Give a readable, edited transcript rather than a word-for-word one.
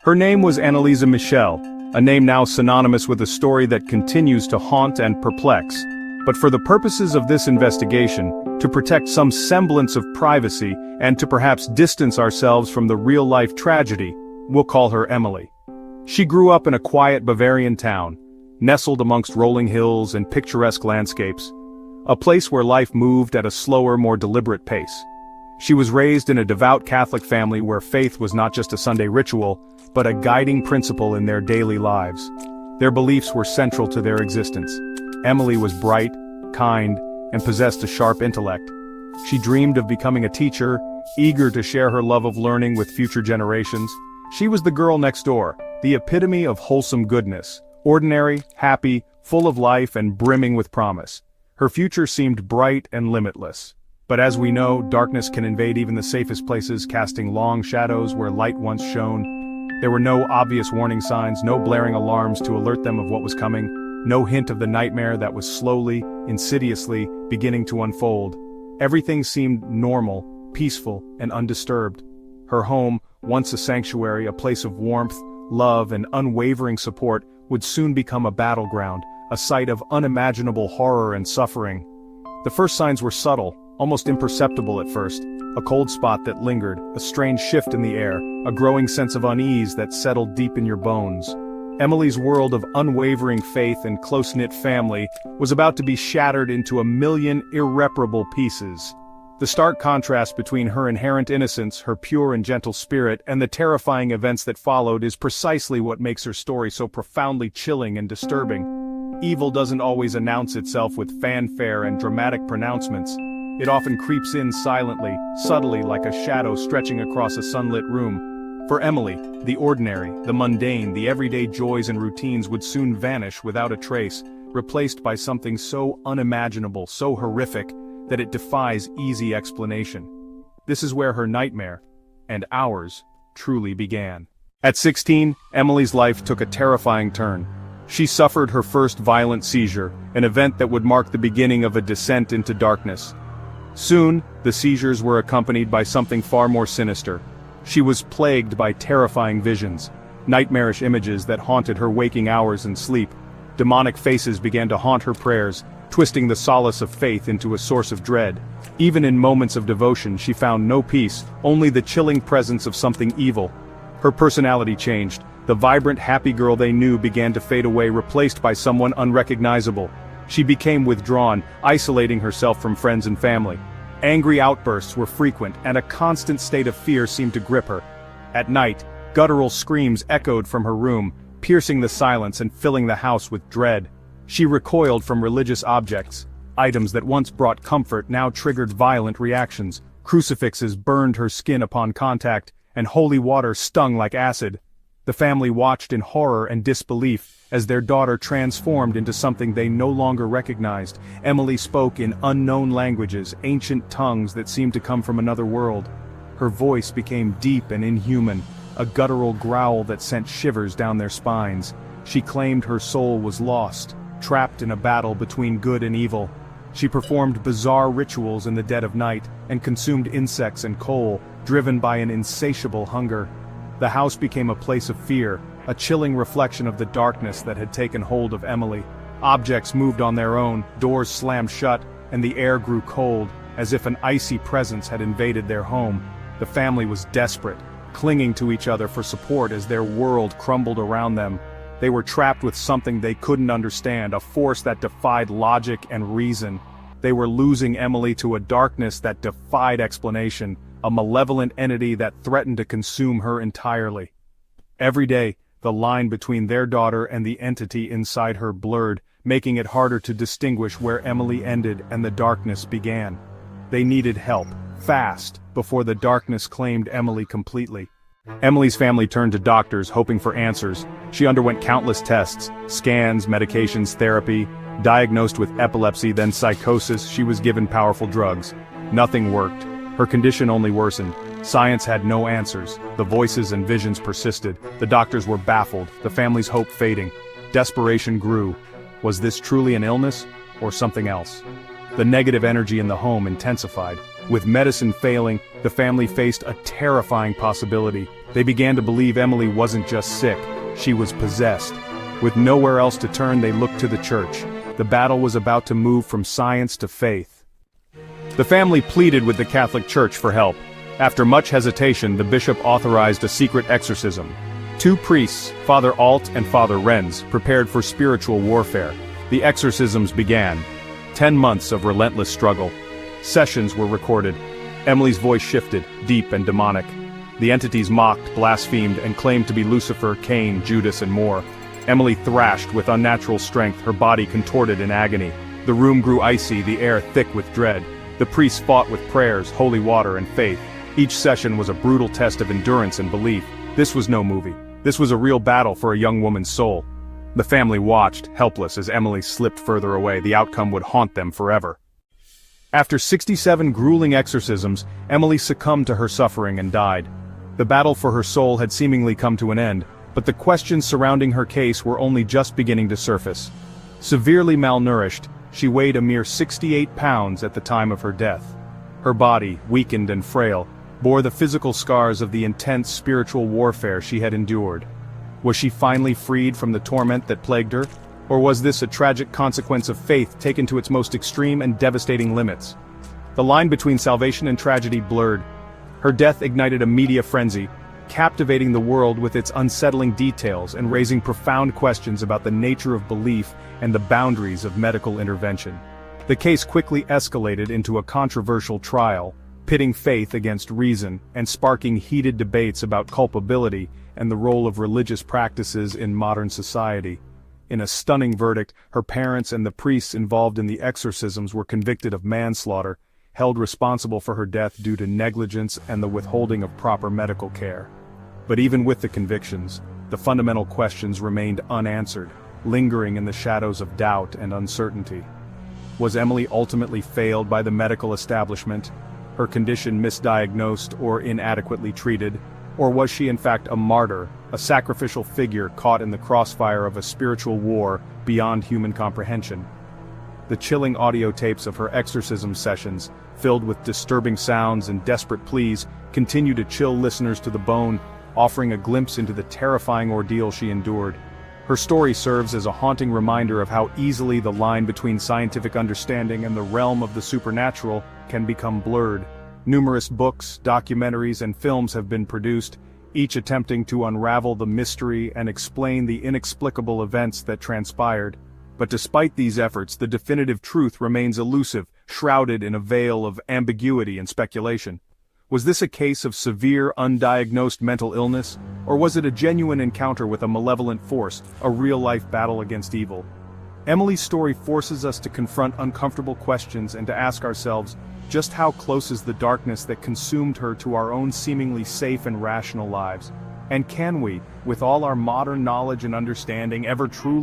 Her name was Anneliese Michel, a name now synonymous with a story that continues to haunt and perplex. But for the purposes of this investigation, to protect some semblance of privacy and to perhaps distance ourselves from the real-life tragedy, we'll call her Emily. She grew up in a quiet Bavarian town, nestled amongst rolling hills and picturesque landscapes, a place where life moved at a slower, more deliberate pace. She was raised in a devout Catholic family where faith was not just a Sunday ritual, but a guiding principle in their daily lives. Their beliefs were central to their existence. Emily was bright, kind, and possessed a sharp intellect. She dreamed of becoming a teacher, eager to share her love of learning with future generations. She was the girl next door, the epitome of wholesome goodness, ordinary, happy, full of life and brimming with promise. Her future seemed bright and limitless. But as we know, darkness can invade even the safest places, casting long shadows where light once shone. There were no obvious warning signs, no blaring alarms to alert them of what was coming, no hint of the nightmare that was slowly, insidiously, beginning to unfold. Everything seemed normal, peaceful, and undisturbed. Her home, once a sanctuary, a place of warmth, love, and unwavering support, would soon become a battleground, a site of unimaginable horror and suffering. The first signs were subtle, almost imperceptible at first. A cold spot that lingered, a strange shift in the air, a growing sense of unease that settled deep in your bones. Emily's world of unwavering faith and close-knit family was about to be shattered into a million irreparable pieces. The stark contrast between her inherent innocence, her pure and gentle spirit, and the terrifying events that followed is precisely what makes her story so profoundly chilling and disturbing. Evil doesn't always announce itself with fanfare and dramatic pronouncements. It often creeps in silently, subtly like a shadow stretching across a sunlit room. For Emily, the ordinary, the mundane, the everyday joys and routines would soon vanish without a trace, replaced by something so unimaginable, so horrific, that it defies easy explanation. This is where her nightmare, and ours, truly began. At 16, Emily's life took a terrifying turn. She suffered her first violent seizure, an event that would mark the beginning of a descent into darkness. Soon, the seizures were accompanied by something far more sinister. She was plagued by terrifying visions, nightmarish images that haunted her waking hours and sleep. Demonic faces began to haunt her prayers, twisting the solace of faith into a source of dread. Even in moments of devotion, she found no peace, only the chilling presence of something evil. Her personality changed. The vibrant, happy girl they knew began to fade away, replaced by someone unrecognizable. She became withdrawn, isolating herself from friends and family. Angry outbursts were frequent, and a constant state of fear seemed to grip her. At night, guttural screams echoed from her room, piercing the silence and filling the house with dread. She recoiled from religious objects. Items that once brought comfort now triggered violent reactions. Crucifixes burned her skin upon contact, and holy water stung like acid. The family watched in horror and disbelief as their daughter transformed into something they no longer recognized. Emily spoke in unknown languages, ancient tongues that seemed to come from another world. Her voice became deep and inhuman, a guttural growl that sent shivers down their spines. She claimed her soul was lost, trapped in a battle between good and evil. She performed bizarre rituals in the dead of night, and consumed insects and coal, driven by an insatiable hunger. The house became a place of fear, a chilling reflection of the darkness that had taken hold of Emily. Objects moved on their own, doors slammed shut, and the air grew cold, as if an icy presence had invaded their home. The family was desperate, clinging to each other for support as their world crumbled around them. They were trapped with something they couldn't understand, a force that defied logic and reason. They were losing Emily to a darkness that defied explanation, a malevolent entity that threatened to consume her entirely. Every day, the line between their daughter and the entity inside her blurred, making it harder to distinguish where Emily ended and the darkness began. They needed help, fast, before the darkness claimed Emily completely. Emily's family turned to doctors, hoping for answers. She underwent countless tests, scans, medications, therapy. Diagnosed with epilepsy, then psychosis, she was given powerful drugs. Nothing worked. Her condition only worsened. Science had no answers. The voices and visions persisted. The doctors were baffled, the family's hope fading. Desperation grew. Was this truly an illness, or something else? The negative energy in the home intensified. With medicine failing, the family faced a terrifying possibility: They began to believe Emily wasn't just sick, she was possessed. With nowhere else to turn, they looked to the church. The battle was about to move from science to faith. The family pleaded with the Catholic Church for help. After much hesitation, the bishop authorized a secret exorcism. 2 priests, Father Alt and Father Renz, prepared for spiritual warfare. The exorcisms began. 10 months of relentless struggle. Sessions were recorded. Emily's voice shifted, deep and demonic. The entities mocked, blasphemed, and claimed to be Lucifer, Cain, Judas, and more. Emily thrashed with unnatural strength, her body contorted in agony. The room grew icy, the air thick with dread. The priests fought with prayers, holy water, and faith. Each session was a brutal test of endurance and belief. This was no movie. This was a real battle for a young woman's soul. The family watched, helpless, as Emily slipped further away. The outcome would haunt them forever. After 67 grueling exorcisms, Emily succumbed to her suffering and died. The battle for her soul had seemingly come to an end, but the questions surrounding her case were only just beginning to surface. Severely malnourished, she weighed a mere 68 pounds at the time of her death. Her body, weakened and frail, bore the physical scars of the intense spiritual warfare she had endured. Was she finally freed from the torment that plagued her? Or was this a tragic consequence of faith taken to its most extreme and devastating limits? The line between salvation and tragedy blurred. Her death ignited a media frenzy, captivating the world with its unsettling details and raising profound questions about the nature of belief and the boundaries of medical intervention. The case quickly escalated into a controversial trial, pitting faith against reason and sparking heated debates about culpability and the role of religious practices in modern society. In a stunning verdict, her parents and the priests involved in the exorcisms were convicted of manslaughter, held responsible for her death due to negligence and the withholding of proper medical care. But even with the convictions, the fundamental questions remained unanswered, lingering in the shadows of doubt and uncertainty. Was Emily ultimately failed by the medical establishment, her condition misdiagnosed or inadequately treated, or was she in fact a martyr, a sacrificial figure caught in the crossfire of a spiritual war beyond human comprehension? The chilling audio tapes of her exorcism sessions, filled with disturbing sounds and desperate pleas, continue to chill listeners to the bone, offering a glimpse into the terrifying ordeal she endured. Her story serves as a haunting reminder of how easily the line between scientific understanding and the realm of the supernatural can become blurred. Numerous books, documentaries, and films have been produced, each attempting to unravel the mystery and explain the inexplicable events that transpired. But despite these efforts, the definitive truth remains elusive, shrouded in a veil of ambiguity and speculation. Was this a case of severe, undiagnosed mental illness, or was it a genuine encounter with a malevolent force, a real-life battle against evil? Emily's story forces us to confront uncomfortable questions and to ask ourselves, just how close is the darkness that consumed her to our own seemingly safe and rational lives? And can we, with all our modern knowledge and understanding, ever truly